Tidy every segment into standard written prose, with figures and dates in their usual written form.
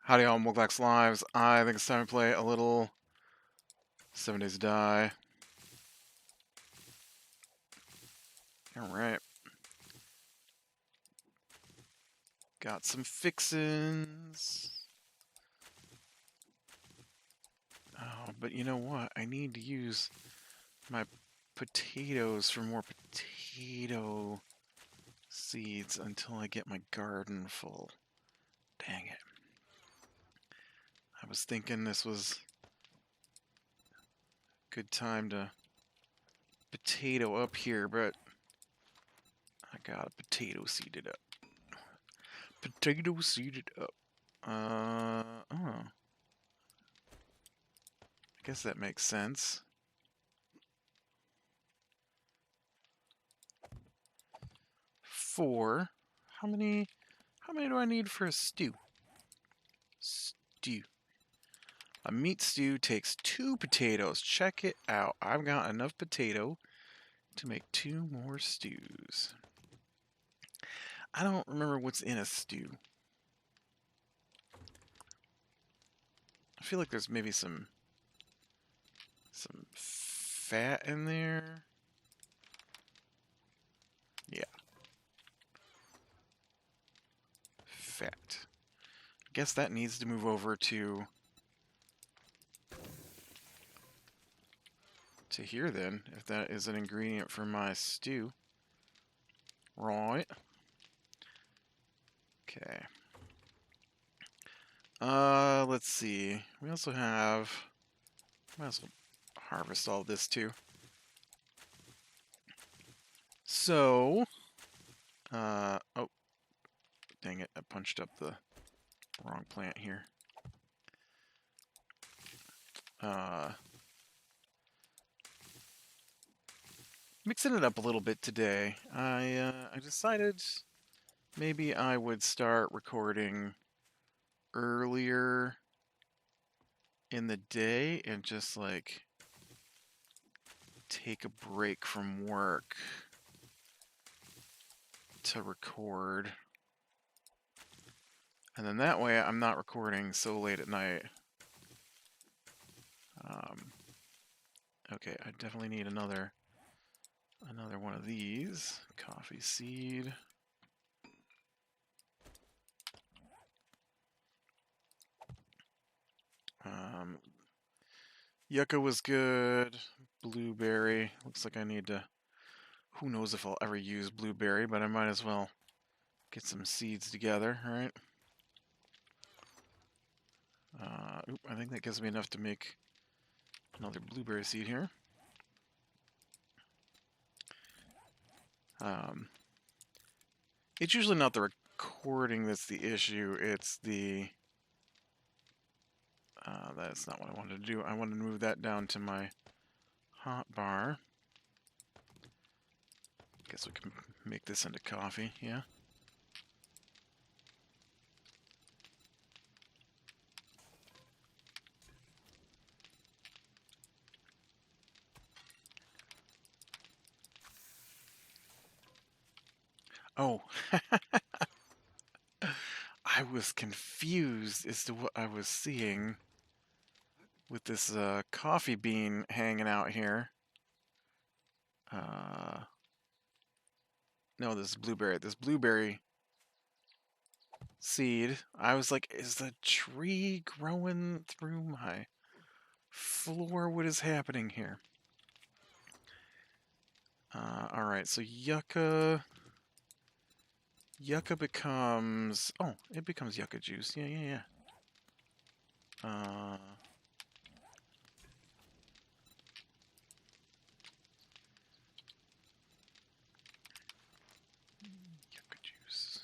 Howdy all, Moglax Lives. I think it's time to play a little 7 Days to Die. Alright. Got some fixins. Oh, but you know what? I need to use my potatoes for more potato seeds until I get my garden full. Dang it. I was thinking this was a good time to potato up here, but I gotta potato seed it up. Potato seeded up. Oh. I guess that makes sense. 4. How many do I need for a stew? Stew. A meat stew takes 2 potatoes. Check it out. I've got enough potato to make 2 more stews. I don't remember what's in a stew. I feel like there's maybe some fat in there. Yeah. Fat. I guess that needs to move over to here then, if that is an ingredient for my stew. Right. Okay. Let's see. We also have... Might as well harvest all this too. So... oh. Dang it, I punched up the wrong plant here. Mixing it up a little bit today. I decided maybe I would start recording earlier in the day and just like take a break from work to record. And then that way I'm not recording so late at night. Okay, I definitely need another one of these. Coffee seed. Yucca was good. Blueberry. Looks like I need to... Who knows if I'll ever use blueberry, but I might as well get some seeds together, right? I think that gives me enough to make another blueberry seed here. It's usually not the recording that's the issue, it's the... that's not what I wanted to do. I wanted to move that down to my hot bar. Guess we can make this into coffee, yeah? Oh, I was confused as to what I was seeing with this coffee bean hanging out here. No, this is blueberry. This blueberry seed. I was like, is the tree growing through my floor? What is happening here? Alright, so yucca becomes... Oh, it becomes yucca juice. Yeah. Yucca juice.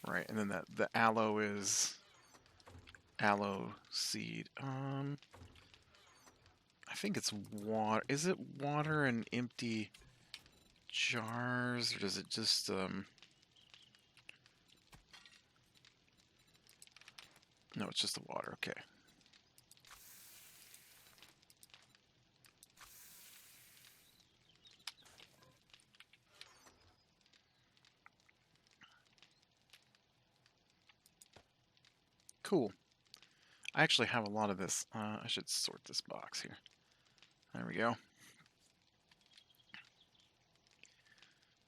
Right, and then the aloe is aloe seed. I think it's water. Is it water in empty jars, or does it just No, it's just the water. Okay. Cool. I actually have a lot of this. I should sort this box here. There we go.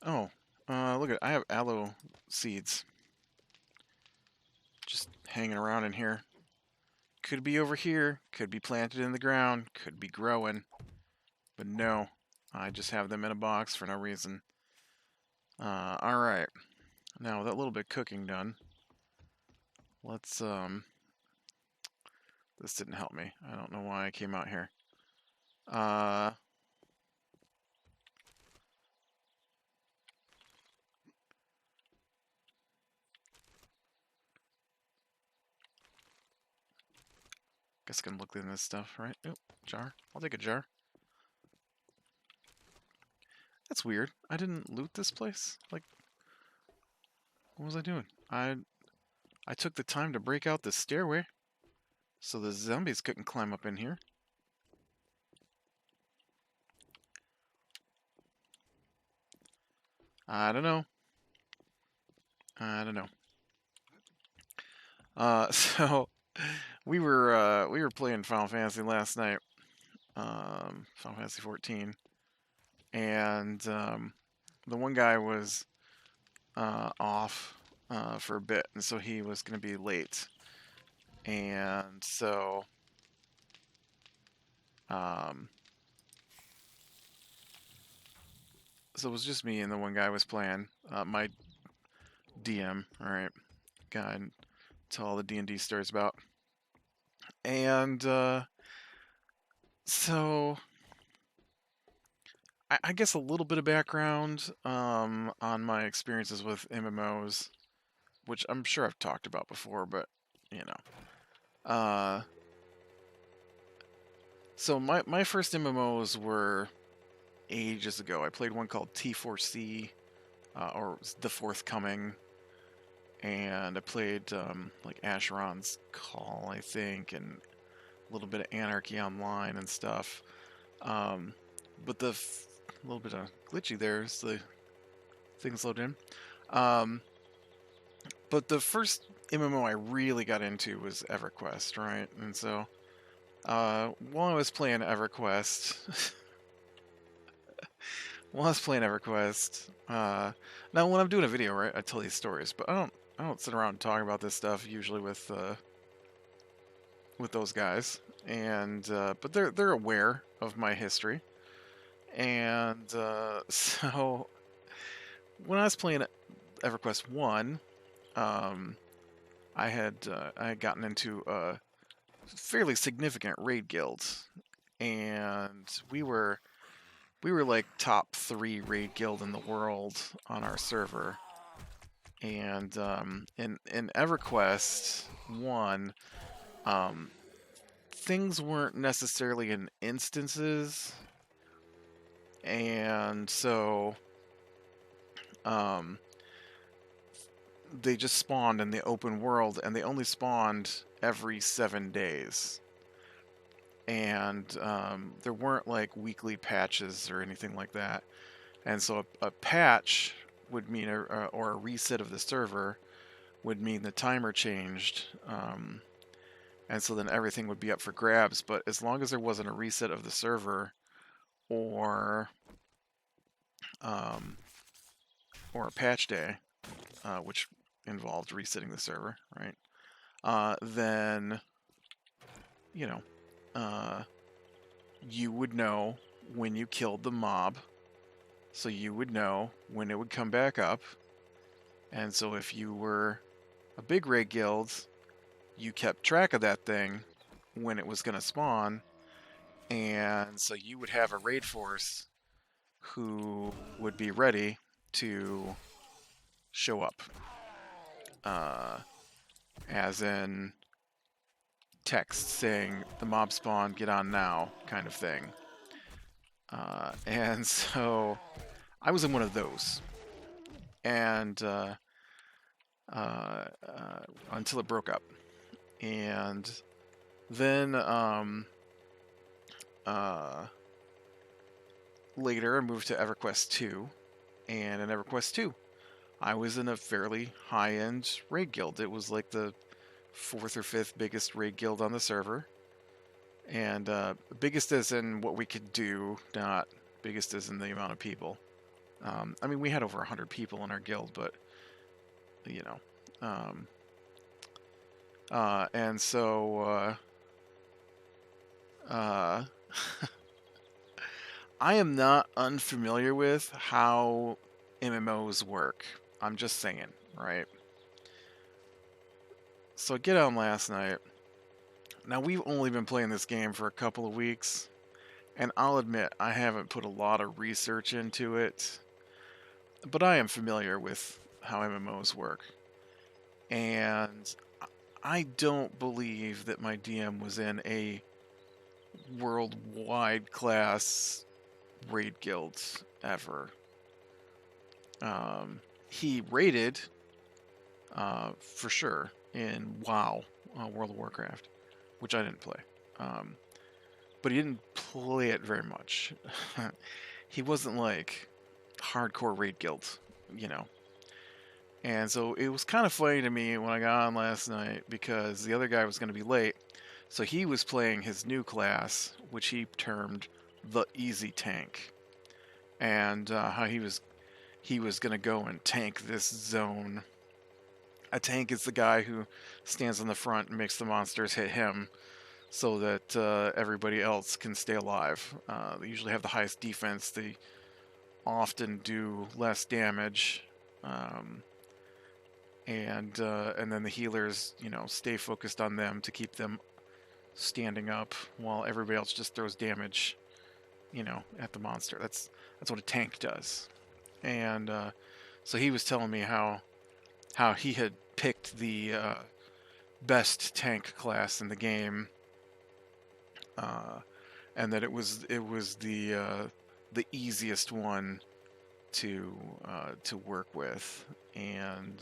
Oh, look at I have aloe seeds just hanging around in here. Could be over here, could be planted in the ground, could be growing, but no, I just have them in a box for no reason. All right, now with that little bit of cooking done, let's this didn't help me. I don't know why I came out here. Guess I can look in this stuff, right? Oh, jar. I'll take a jar. That's weird. I didn't loot this place. Like, what was I doing? I took the time to break out the stairway so the zombies couldn't climb up in here. I don't know. I don't know. So we were playing Final Fantasy last night, Final Fantasy 14, and the one guy was off for a bit, and so he was going to be late, and um, so it was just me and the one guy was playing. My DM, all right, guy I tell all the D&D stories about, and so I guess a little bit of background on my experiences with MMOs, which I'm sure I've talked about before, but you know. So my first MMOs were ages ago. I played one called T4C, or The Forthcoming, and I played like Asheron's Call, I think, and a little bit of Anarchy Online and stuff. But the little bit of glitchy there is the things load in. But the first MMO I really got into was EverQuest, right? And so while I was playing EverQuest, now when I'm doing a video, right, I tell these stories, but I don't sit around and talk about this stuff usually with those guys, and but they're aware of my history, and so when I was playing EverQuest 1, I had gotten into a fairly significant raid guild, and we were like top 3 raid guild in the world on our server. And in EverQuest 1, things weren't necessarily in instances, and so they just spawned in the open world, and they only spawned every 7 days. And there weren't like weekly patches or anything like that. And so a patch would mean, or a reset of the server would mean the timer changed. And so then everything would be up for grabs. But as long as there wasn't a reset of the server or a patch day, which involved resetting the server, right? Then, you know, you would know when you killed the mob, so you would know when it would come back up. And so if you were a big raid guild, you kept track of that thing when it was going to spawn, and so you would have a raid force who would be ready to show up, as in text saying the mob spawn, get on now, kind of thing. And so I was in one of those, and until it broke up, and then later I moved to EverQuest 2, and in EverQuest 2 I was in a fairly high-end raid guild. It was like the fourth or fifth biggest raid guild on the server. And biggest as in what we could do, not biggest as in the amount of people. I mean, we had over 100 people in our guild, but, you know. And so, I am not unfamiliar with how MMOs work. I'm just saying, right? So I get on last night. Now, we've only been playing this game for a couple of weeks, and I'll admit I haven't put a lot of research into it, but I am familiar with how MMOs work. And I don't believe that my DM was in a worldwide class raid guild ever. He raided, for sure, in WoW, World of Warcraft, which I didn't play. But he didn't play it very much. He wasn't like hardcore raid guild, you know. And so it was kind of funny to me when I got on last night because the other guy was going to be late. So he was playing his new class, which he termed the easy tank, and how he was going to go and tank this zone. A tank is the guy who stands on the front and makes the monsters hit him so that everybody else can stay alive. They usually have the highest defense. They often do less damage. And then the healers, stay focused on them to keep them standing up while everybody else just throws damage, at the monster. That's what a tank does. And so he was telling me how he had picked the best tank class in the game, and that it was the easiest one to work with. And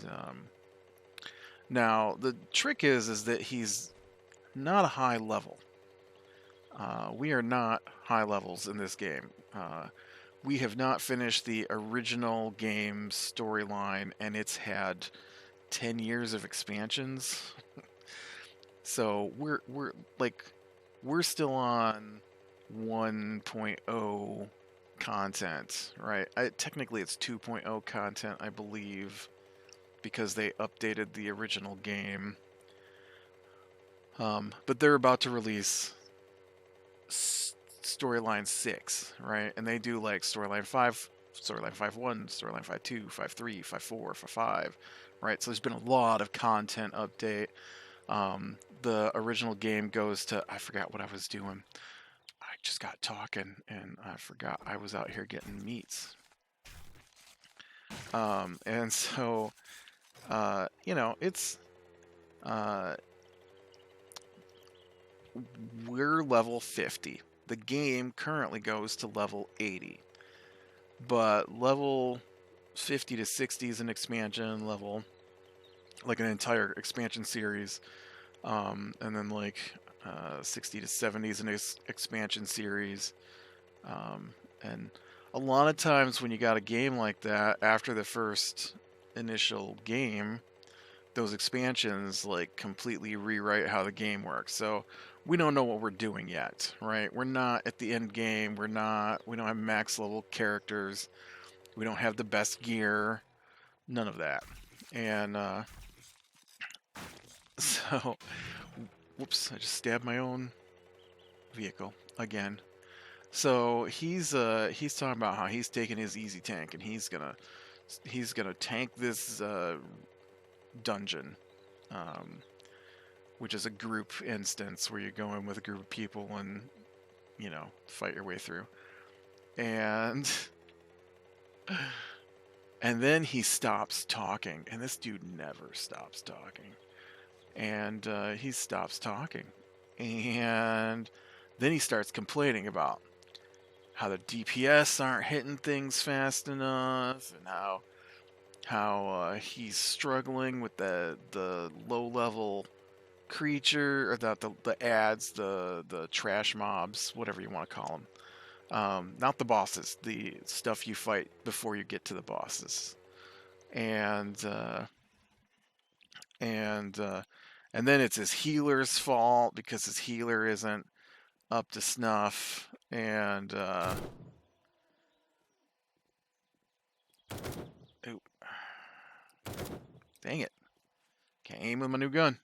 now the trick is that he's not a high level. We are not high levels in this game. We have not finished the original game storyline, and it's had 10 years of expansions. So we're still on 1.0 content, right? Technically it's 2.0 content, I believe, because they updated the original game. But they're about to release storyline 6, right? And they do like storyline 5, storyline 5.1, storyline 5.2, 5.3, 5.4, 5.5, right? So there's been a lot of content update. The original game goes to, I forgot what I was doing. I just got talking and I forgot I was out here getting meats. And so, it's, we're level 50. The game currently goes to level 80. But level 50 to 60 is an expansion level, like an entire expansion series. And then 60 to 70 is an expansion series. And a lot of times when you got a game like that, after the first initial game, those expansions completely rewrite how the game works. So we don't know what we're doing yet, right? We're not at the end game. We don't have max level characters. We don't have the best gear. None of that. And so, whoops, I just stabbed my own vehicle again. So he's talking about how he's taking his easy tank and he's gonna tank this dungeon, which is a group instance where you go in with a group of people and fight your way through. And then he stops talking, and this dude never stops talking. And he stops talking, and then he starts complaining about how the DPS aren't hitting things fast enough, and how he's struggling with the low level creature, or the ads, the trash mobs, whatever you want to call them. Not the bosses, the stuff you fight before you get to the bosses. And And then it's his healer's fault because his healer isn't up to snuff. And, ooh, dang it. Can't aim with my new gun.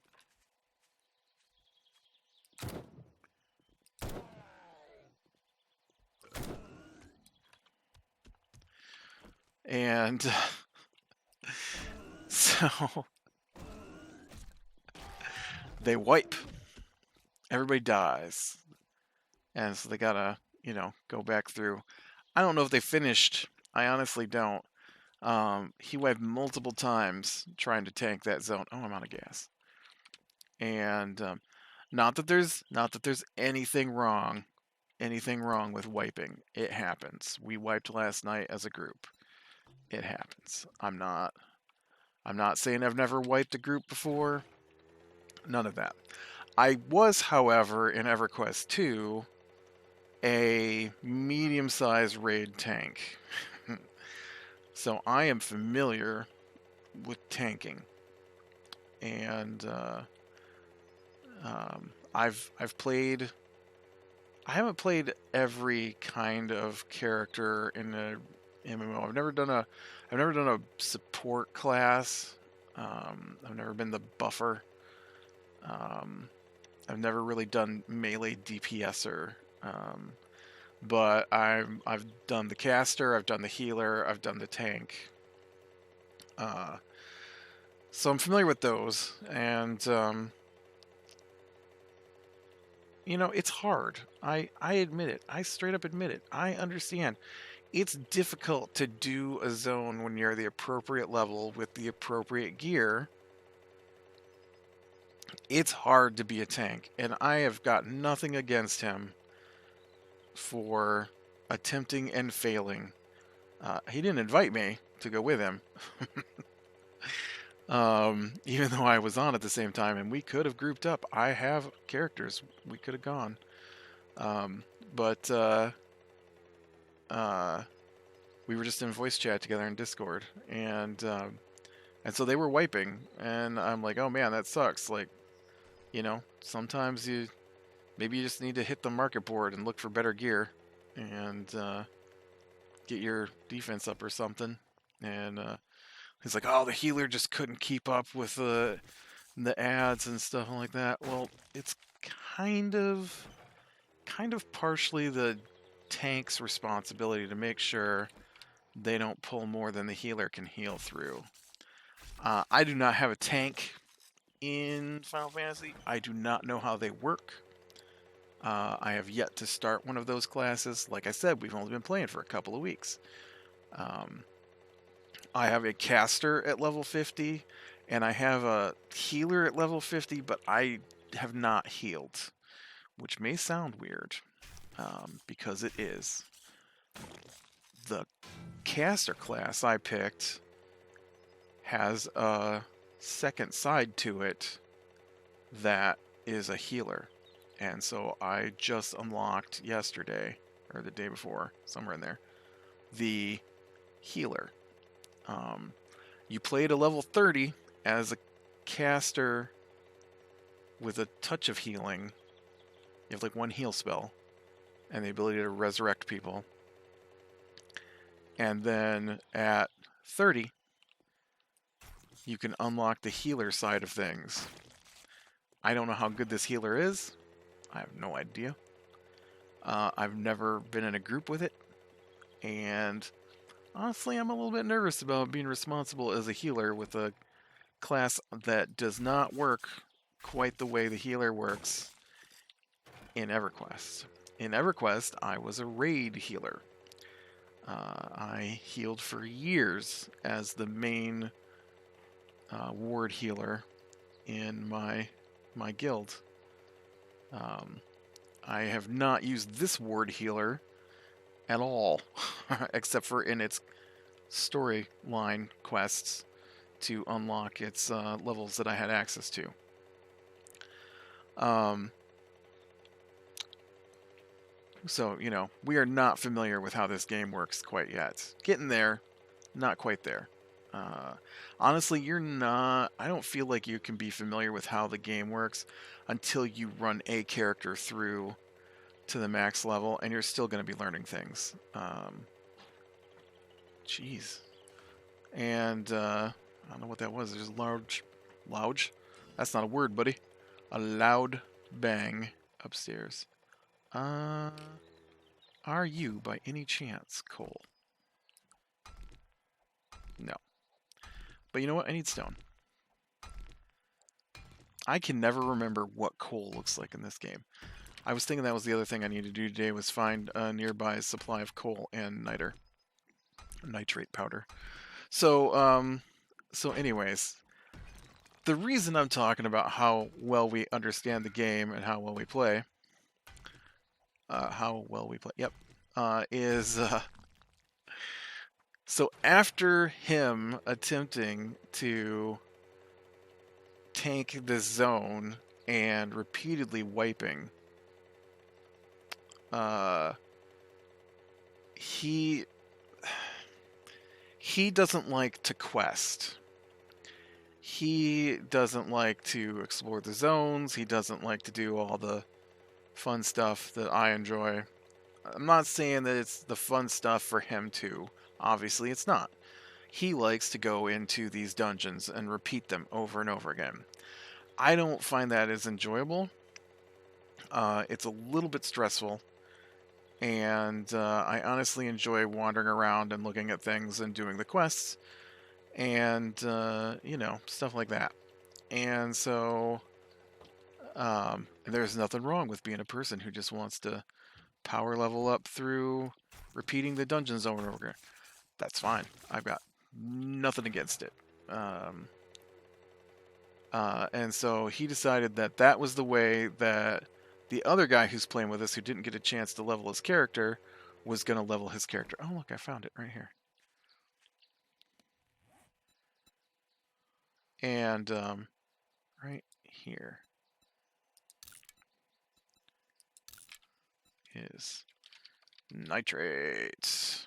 And so they wipe. Everybody dies. And so they gotta, go back through. I don't know if they finished. I honestly don't. He wiped multiple times trying to tank that zone. Oh, I'm out of gas. And not that there's anything wrong with wiping. It happens. We wiped last night as a group. It happens. I'm not saying I've never wiped a group before. None of that. I was, however, in EverQuest 2, a medium-sized raid tank. So I am familiar with tanking. And I've played. I haven't played every kind of character in a MMO. I've never done a support class. I've never been the buffer. I've never really done melee DPSer. But I've done the caster, I've done the healer, I've done the tank. So I'm familiar with those, and it's hard. I admit it. I straight up admit it. I understand. It's difficult to do a zone when you're the appropriate level with the appropriate gear. It's hard to be a tank, and I have got nothing against him for attempting and failing. He didn't invite me to go with him. Even though I was on at the same time, and we could have grouped up. I have characters. We could have gone. But we were just in voice chat together in Discord, and so they were wiping, and I'm like, oh man, that sucks. Like, sometimes maybe you just need to hit the market board and look for better gear, and get your defense up or something. And he's like, oh, the healer just couldn't keep up with the ads and stuff like that. Well, it's kind of partially the tank's responsibility to make sure they don't pull more than the healer can heal through. I do not have a tank in Final Fantasy. I do not know how they work. I have yet to start one of those classes. Like I said, we've only been playing for a couple of weeks. I have a caster at level 50, and I have a healer at level 50, but I have not healed, which may sound weird, because it is. The caster class I picked has a second side to it that is a healer. And so I just unlocked yesterday, or the day before, somewhere in there, the healer. You played a level 30 as a caster with a touch of healing. You have like one heal spell and the ability to resurrect people. And then at 30, you can unlock the healer side of things. I don't know how good this healer is. I have no idea. I've never been in a group with it. And honestly, I'm a little bit nervous about being responsible as a healer with a class that does not work quite the way the healer works in EverQuest. In EverQuest, I was a raid healer. I healed for years as the main ward healer in my guild. I have not used this ward healer at all, except for in its storyline quests to unlock its levels that I had access to. So, we are not familiar with how this game works quite yet. Getting there, not quite there. Uh, Honestly, you're not. I don't feel like you can be familiar with how the game works until you run a character through to the max level, and you're still going to be learning things. Jeez. And I don't know what that was. There's a loud. That's not a word, buddy. A loud bang upstairs. Uh, are you by any chance Cole? No. But you know what? I need stone. I can never remember what coal looks like in this game. I was thinking that was the other thing I needed to do today was find a nearby supply of coal and nitrate powder. So anyways, the reason I'm talking about how well we understand the game and how well we play, yep, is so after him attempting to tank this zone and repeatedly wiping, he doesn't like to quest. He doesn't like to explore the zones. He doesn't like to do all the fun stuff that I enjoy. I'm not saying that it's the fun stuff for him too. Obviously, it's not. He likes to go into these dungeons and repeat them over and over again. I don't find that as enjoyable. It's a little bit stressful. And I honestly enjoy wandering around and looking at things and doing the quests and, stuff like that. And so, there's nothing wrong with being a person who just wants to power level up through repeating the dungeons over and over again. That's fine. I've got nothing against it. And so he decided that that was the way that the other guy who's playing with us, who didn't get a chance to level his character, was going to level his character. Oh, look, I found it right here. And right here is nitrate.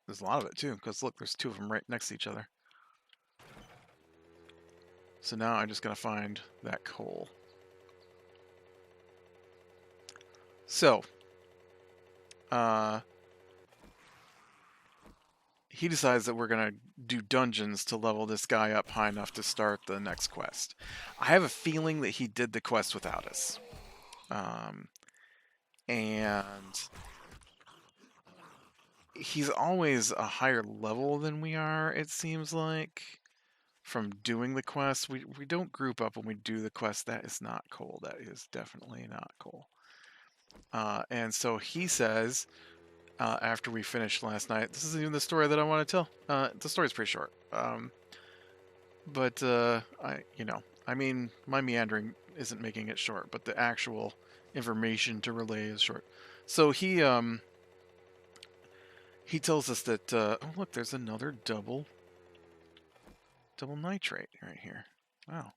There's a lot of it too, because look, there's two of them right next to each other. So now I just gotta find that coal. So, he decides that we're gonna do dungeons to level this guy up high enough to start the next quest. I have a feeling that he did the quest without us. And he's always a higher level than we are, it seems like, from doing the quest. We don't group up when we do the quest. That is not cool. That is definitely not cool. And so he says, after we finished last night, this isn't even the story that I want to tell. The story's pretty short. But my meandering isn't making it short, but the actual information to relay is short. So he tells us that, oh look, there's another double nitrate right here. Wow.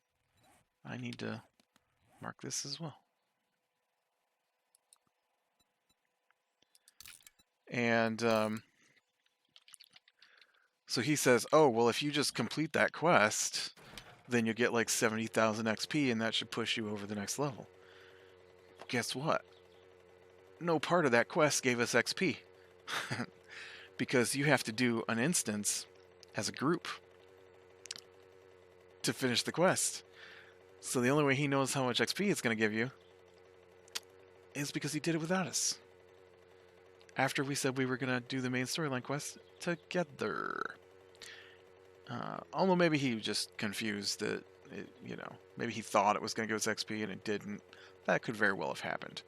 I need to mark this as well. And so he says, oh, well, if you just complete that quest, then you'll get like 70,000 XP, and that should push you over the next level. Guess what? No part of that quest gave us XP. Because you have to do an instance as a group to finish the quest. So the only way he knows how much XP it's going to give you is because he did it without us. After we said we were going to do the main storyline quest together. Although maybe he was just confused that, maybe he thought it was going to give us XP and it didn't. That could very well have happened.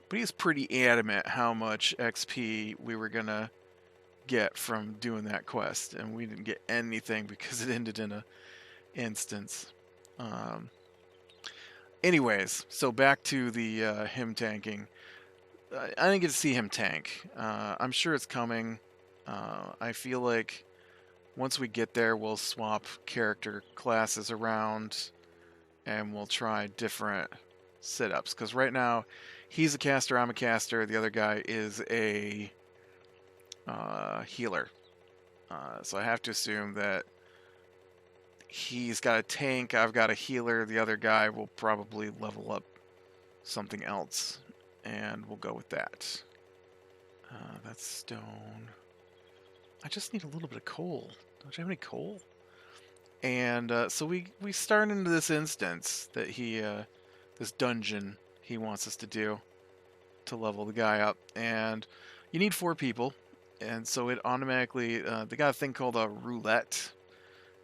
But he's pretty adamant how much XP we were going to get from doing that quest. And we didn't get anything because it ended in a instance. Anyways, so back to the him tanking. I didn't get to see him tank. I'm sure it's coming. I feel like once we get there, we'll swap character classes around and we'll try different setups. Because right now, he's a caster, I'm a caster. The other guy is a healer. So I have to assume that he's got a tank, I've got a healer, the other guy will probably level up something else, and we'll go with that. That's stone. I just need a little bit of coal. Don't you have any coal? And so we start into this instance that this dungeon he wants us to do to level the guy up, and you need 4 people, and so it automatically they got a thing called a roulette,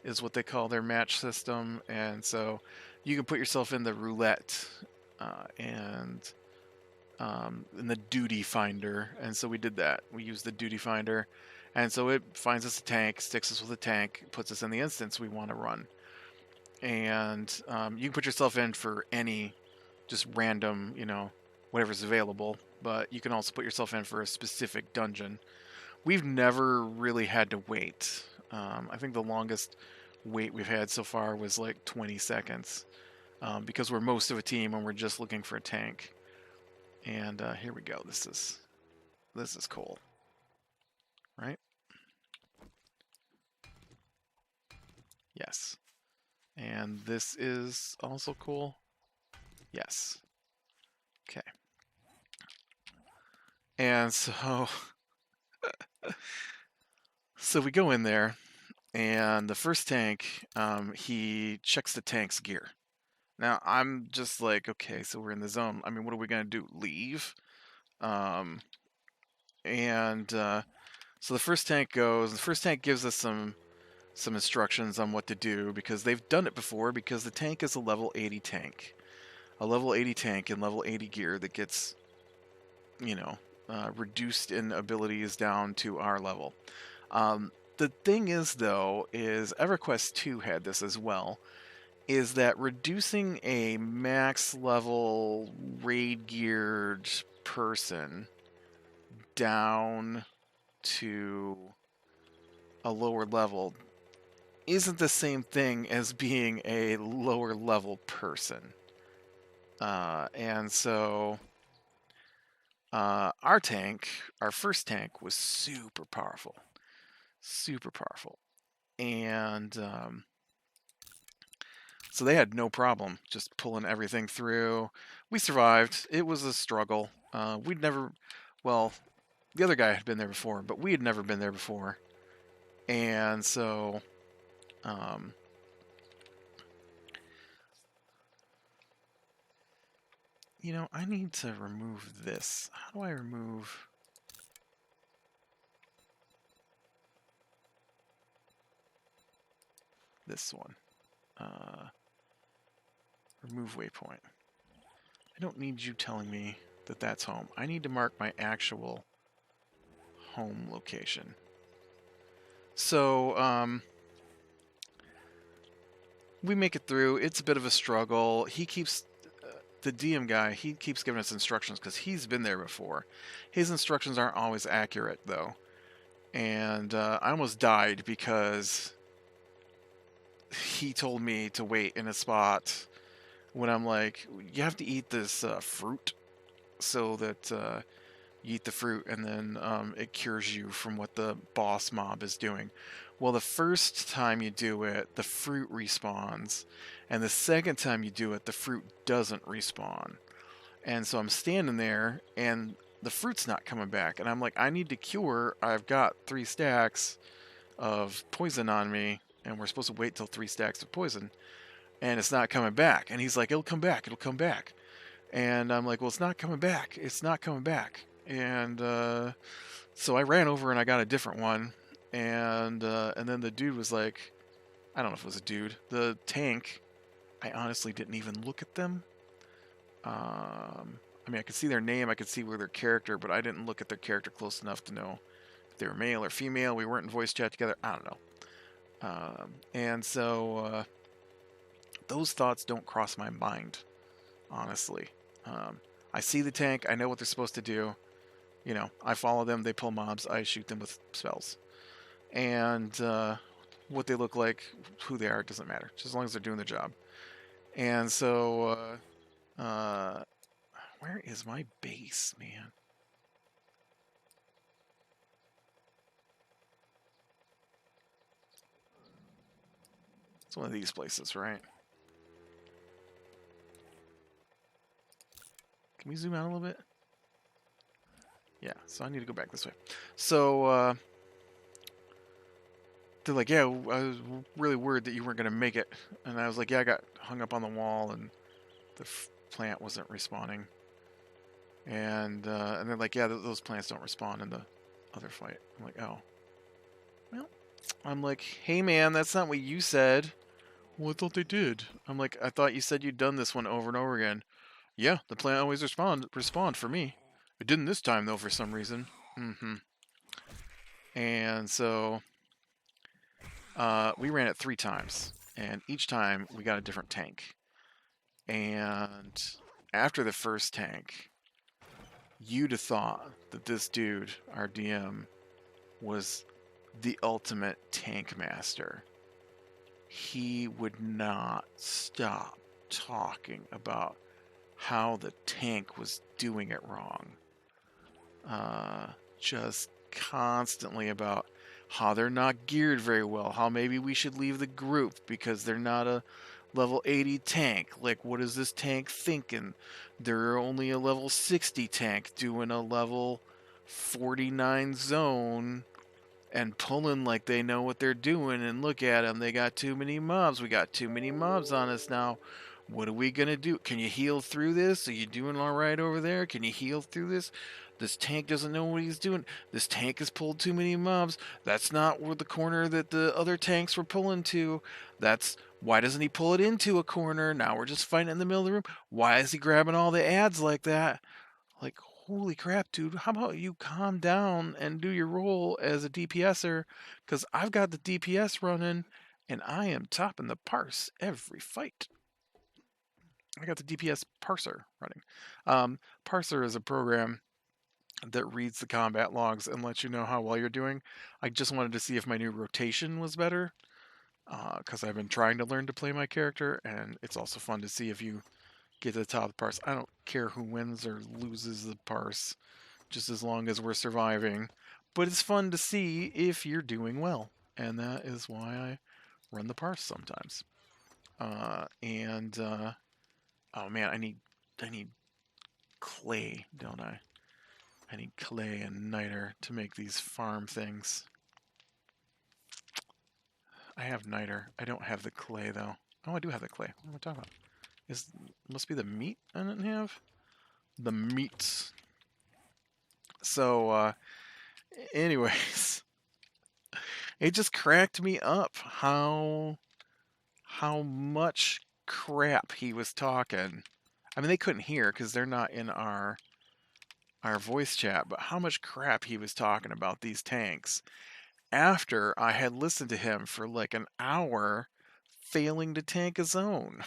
is what they call their match system, and so you can put yourself in the roulette and in the duty finder, and so we did that. We used the duty finder, and so it finds us a tank, sticks us with a tank, puts us in the instance we want to run, and you can put yourself in for any just random, whatever's available, but you can also put yourself in for a specific dungeon. We've never really had to wait. I think the longest wait we've had so far was like 20 seconds because we're most of a team and we're just looking for a tank. And here we go. This is cool, right? Yes. And this is also cool. Yes. Okay. And so we go in there, and the first tank, he checks the tank's gear. Now I'm just like, okay, so we're in the zone. I mean, what are we gonna do? Leave? Um, and so the first tank goes. The first tank gives us some instructions on what to do because they've done it before. Because the tank is a level 80 tank, a level 80 tank in level 80 gear that gets, reduced in abilities down to our level. The thing is, though, is EverQuest 2 had this as well, is that reducing a max level raid geared person down to a lower level isn't the same thing as being a lower level person. And so our first tank was super powerful. Super powerful. And so they had no problem just pulling everything through. We survived. It was a struggle. We'd never, well, the other guy had been there before, but we had never been there before. And so, I need to remove this. How do I remove this one? Remove waypoint. I don't need you telling me that that's home. I need to mark my actual home location. So, we make it through. It's a bit of a struggle. He keeps, the DM guy, he keeps giving us instructions because he's been there before. His instructions aren't always accurate, though. And I almost died because he told me to wait in a spot when I'm like, you have to eat this fruit so that you eat the fruit and then it cures you from what the boss mob is doing. Well, the first time you do it, the fruit respawns, and the second time you do it, the fruit doesn't respawn. And so I'm standing there, and the fruit's not coming back, and I'm like, I need to cure. I've got 3 stacks of poison on me, and we're supposed to wait till 3 stacks of poison, and it's not coming back. And he's like, it'll come back, it'll come back. And I'm like, well, it's not coming back. It's not coming back. And so I ran over and I got a different one. And then the dude was like, I don't know if it was a dude. The tank, I honestly didn't even look at them. I mean, I could see their name, I could see where their character, but I didn't look at their character close enough to know if they were male or female. We weren't in voice chat together. I don't know. And so those thoughts don't cross my mind, honestly. I see the tank. I know what they're supposed to do. I follow them. They pull mobs. I shoot them with spells. And what they look like, who they are, it doesn't matter. Just as long as they're doing their job. And so, where is my base, man? It's one of these places, right? Can we zoom out a little bit? Yeah, so I need to go back this way. So, they're like, yeah, I was really worried that you weren't going to make it. And I was like, yeah, I got hung up on the wall and the plant wasn't responding. And they're like, yeah, those plants don't respond in the other fight. I'm like, oh. Well, I'm like, hey, man, that's not what you said. Well, I thought they did. I'm like, I thought you said you'd done this one over and over again. Yeah, the plant always respond for me. It didn't this time, though, for some reason. Mm-hmm. And so we ran it 3 times. And each time we got a different tank. And after the first tank, you'd have thought that this dude, our DM, was the ultimate tank master. He would not stop talking about how the tank was doing it wrong. Just constantly about how they're not geared very well, how maybe we should leave the group because they're not a level 80 tank. Like, what is this tank thinking? They're only a level 60 tank doing a level 49 zone and pulling like they know what they're doing, and look at them, they got too many mobs. We got too many mobs on us now. What are we going to do? Can you heal through this? Are you doing all right over there? Can you heal through this? This tank doesn't know what he's doing. This tank has pulled too many mobs. That's not where the corner that the other tanks were pulling to. Why doesn't he pull it into a corner? Now we're just fighting in the middle of the room. Why is he grabbing all the ads like that? Like, holy crap, dude. How about you calm down and do your role as a DPSer? Because I've got the DPS running, and I am topping the parse every fight. I got the DPS parser running. Parser is a program that reads the combat logs and lets you know how well you're doing. I just wanted to see if my new rotation was better, because I've been trying to learn to play my character, and it's also fun to see if you get to the top of the parse. I don't care who wins or loses the parse, just as long as we're surviving. But it's fun to see if you're doing well, and that is why I run the parse sometimes. Oh man, I need clay, don't I? I need clay and niter to make these farm things. I have niter. I don't have the clay though. Oh, I do have the clay. What am I talking about? Must be the meat I didn't have? The meats. So, anyways, it just cracked me up how much crap he was talking. I mean, they couldn't hear because they're not in our voice chat, but how much crap he was talking about these tanks after I had listened to him for like an hour failing to tank a zone.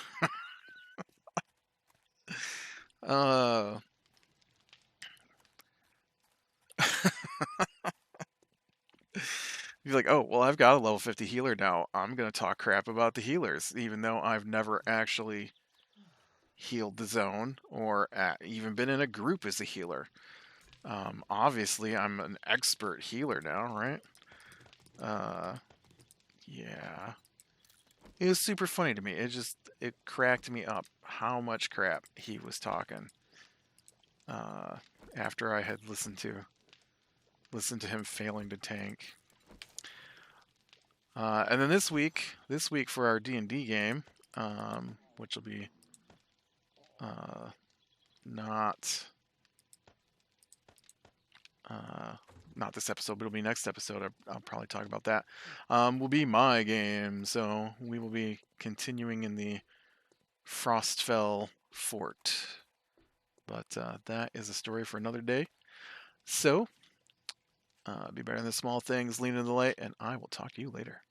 He's like, oh, well, I've got a level 50 healer now. I'm going to talk crap about the healers, even though I've never actually healed the zone or even been in a group as a healer. Obviously, I'm an expert healer now, right? Yeah. It was super funny to me. It cracked me up how much crap he was talking. After I had listened to him failing to tank. And then this week for our D&D game, which will be not this episode, but it'll be next episode. I'll probably talk about that. Will be my game, so we will be continuing in the Frostfell Fort. But that is a story for another day. So, be better than the small things, lean into the light, and I will talk to you later.